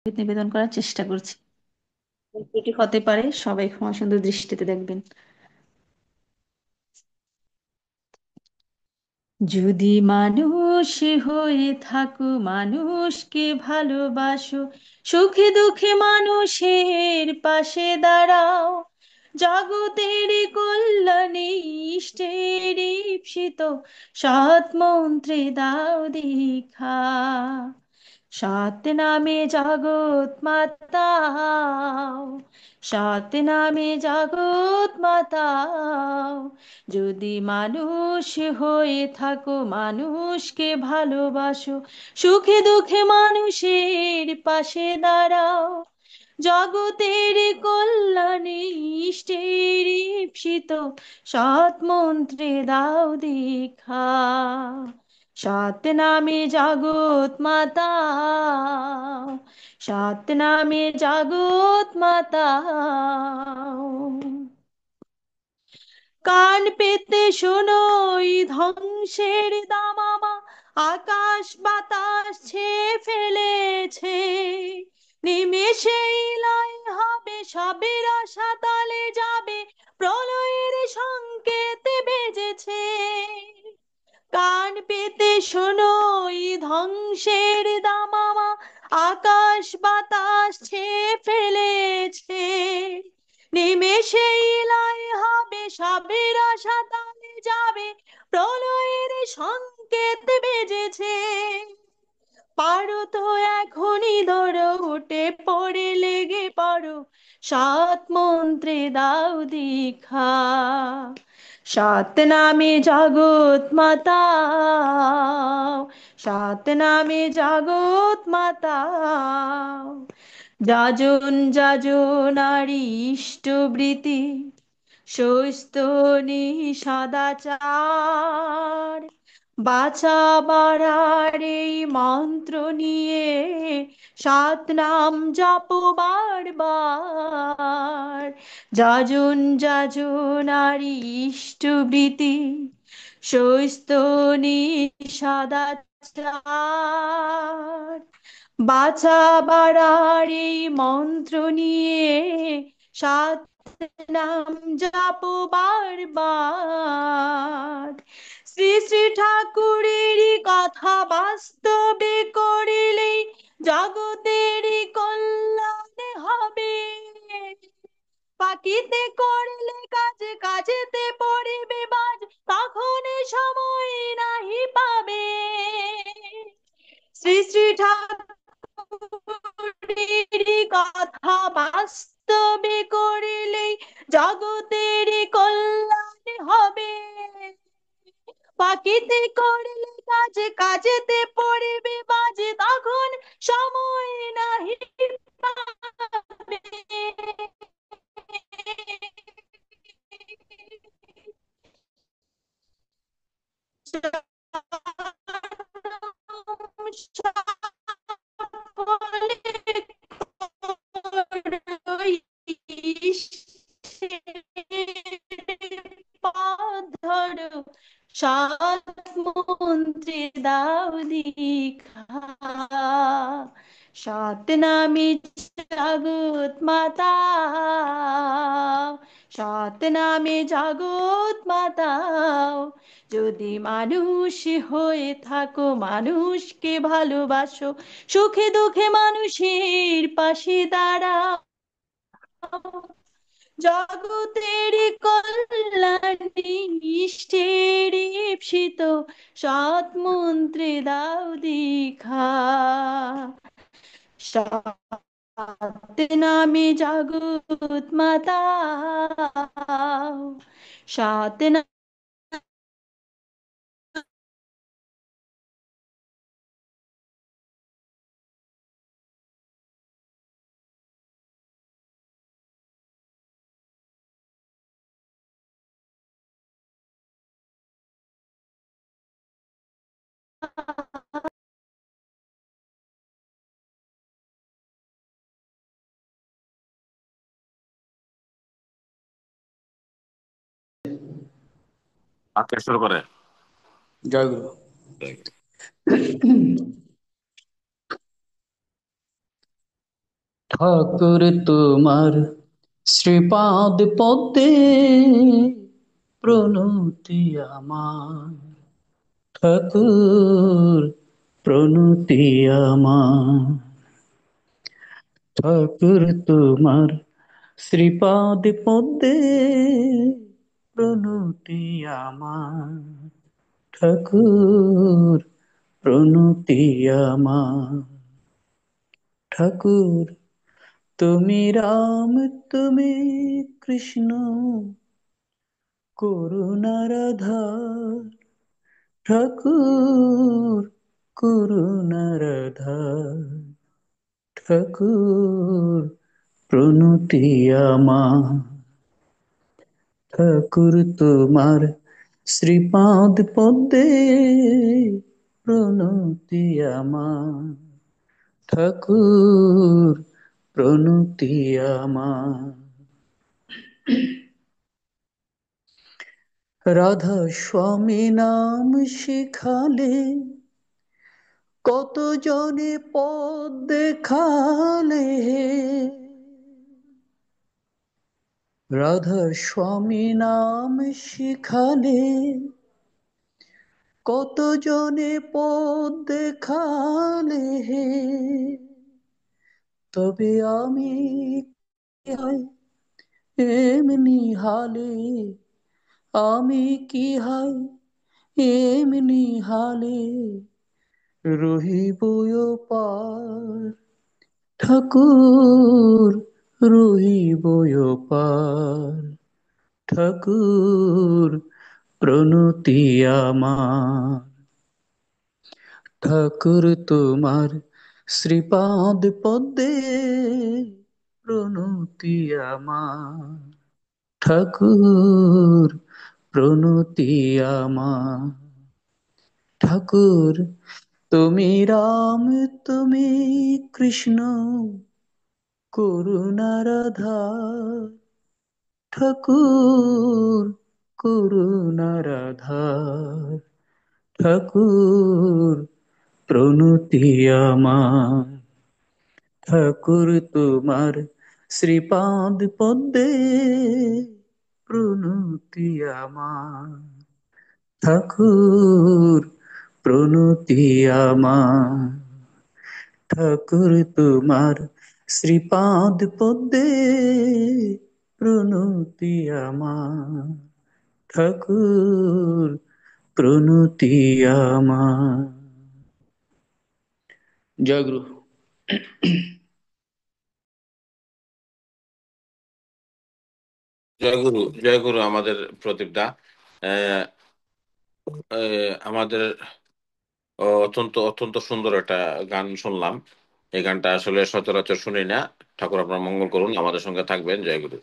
নিবেদন করার চেষ্টা করছি। এটি হতে পারে, সবাই ক্ষমা সুন্দর দৃষ্টিতে দেখবেন। যদি মানুষ হয়ে থাকো, মানুষকে ভালোবাসো, সুখে দুঃখে মানুষের পাশে দাঁড়াও, জগতের কল্যাণে ইষ্টের ঈপ্সিত সৎ মন্ত্রে দাও দীক্ষা। সৎ নামে জগৎ মাতাও, সৎ নামে জগৎ মাতাও। যদি মানুষ হয়ে থাকো, মানুষকে ভালোবাসো, সুখে দুঃখে মানুষের পাশে দাঁড়াও, জগতের কল্যাণে ইষ্টের ঈপ্সিত সৎ মন্ত্রে দাও দীক্ষা। সৎ নামে জগৎ মাতাও, সৎ নামে জগৎ মাতাও। কান পেতে শোনোই ধ্বংসের দামামা, আকাশ বাতাস ছেয়ে ফেলেছে, নিমেষেই লয় হবে সবের আশা তলে যাবে, প্রলয়ের সংকেত বেজেছে। কান পেতে শোনোই ধ্বংসের দামামা, আকাশ বাতাস ছেয়ে ফেলেছে, নিমেষেই লয় হবে সবের আশা তলে যাবে, প্রলয়ের সংকেত বেজেছে। পারো তো এখনই ধরো, উঠে পড়ে লেগে পড়ো, সৎ মন্ত্রে দাও দীক্ষা। সৎ নামে জগৎ মাতাও, সৎ নামে জগৎ মাতাও। যাজন যাজন নারী ইষ্টবৃতি, সৌস্তনি সদাচার, বাঁচাবার এই মন্ত্র নিয়ে সাত নাম জপো বারবার। যাজন যাজন নারী ইষ্টবৃতি, সৌস্তনি সদাচার, বাঁচাবার এই মন্ত্র নিয়ে সাত নাম জপো বারবার। শ্রী শ্রী ঠাকুরেরই কথা বাস্তবে করিলেই জগতেরই কল্যাণ হবে। পাকিতে করলে কাজ, কাজেতে পড়িবে বাজ, তখন সময় নাহি পাবে। শ্রী শ্রী ঠাকুরেরই কথা বাস্তবে করিলেই জগতেরই কল্যাণ হবে। পাকিতে করলে কাজ, কাজেতে পড়িবে বাজ, তখন সময় নাহি পাবে। পথ ধরো, সৎ মন্ত্রে দাও দীক্ষা। সৎ নামে জগৎ মাতাও, সৎ নামে জগৎ মাতাও। যদি মানুষ হয়ে থাকো, মানুষকে ভালোবাসো, সুখে দুঃখে মানুষের পাশে দাঁড়াও, জগতের কল্যাণে ইষ্টের ঈপ্সিত সৎ মন্ত্রে দাও দীক্ষা। সৎ নামে জগৎ মাতাও, সৎ আজকে শুরু করে। জয়গুরু। ঠাকুর তোমার শ্রীপাদ পদ্মে প্রণতি আমার, ঠাকুর প্রণতি আমার। ঠাকুর তোমার শ্রীপাদ পদ্মে প্রণতি আমার, ঠাকুর প্রণতি আমার। ঠাকুর তুমি রাম, তুমি কৃষ্ণ, করুণার আধার, ঠাকুর করুণার আধার। ঠাকুর প্রণতি আমার, ঠাকুর তোমার শ্রীপাদ পদ্মে প্রণতি আমার, ঠাকুর প্রণতি আমার। রাধা স্বামী নাম শিখালে, কত জনে পদ দেখালে। রাধা স্বামী নাম শিখালে, কত জনে পদ দেখালে। তবে আমি কি হয় এমনি হালে, আমি কি হয় এমনি হালে, রহিব পার, ঠাকুর রহিব পার। ঠাকুর প্রণতি আমার, ঠাকুর তোমার শ্রীপাদ পদ্মে প্রণতি আমার, ঠাকুর প্রণতি আমার। ঠাকুর তুমি রাম, তুমি কৃষ্ণ, করুণার আধার, ঠাকুর করুণার আধার। ঠাকুর প্রণতি আমার, ঠাকুর তোমার শ্রীপাদ পদ্মে প্রণতি আমার, ঠাকুর প্রণতি আমার। ঠাকুর তোমার শ্রীপাদ পদ্মে প্রণতি আমার, ঠাকুর প্রণতি আমার। জয় গুরু। জয় গুরু, জয় গুরু। আমাদের প্রদীপ দা, আহ, আমাদের অত্যন্ত অত্যন্ত সুন্দর একটা গান শুনলাম। এই গানটা আসলে সচরাচর শুনি না। ঠাকুর আপনার মঙ্গল করুন, আমাদের সঙ্গে থাকবেন। জয় গুরু।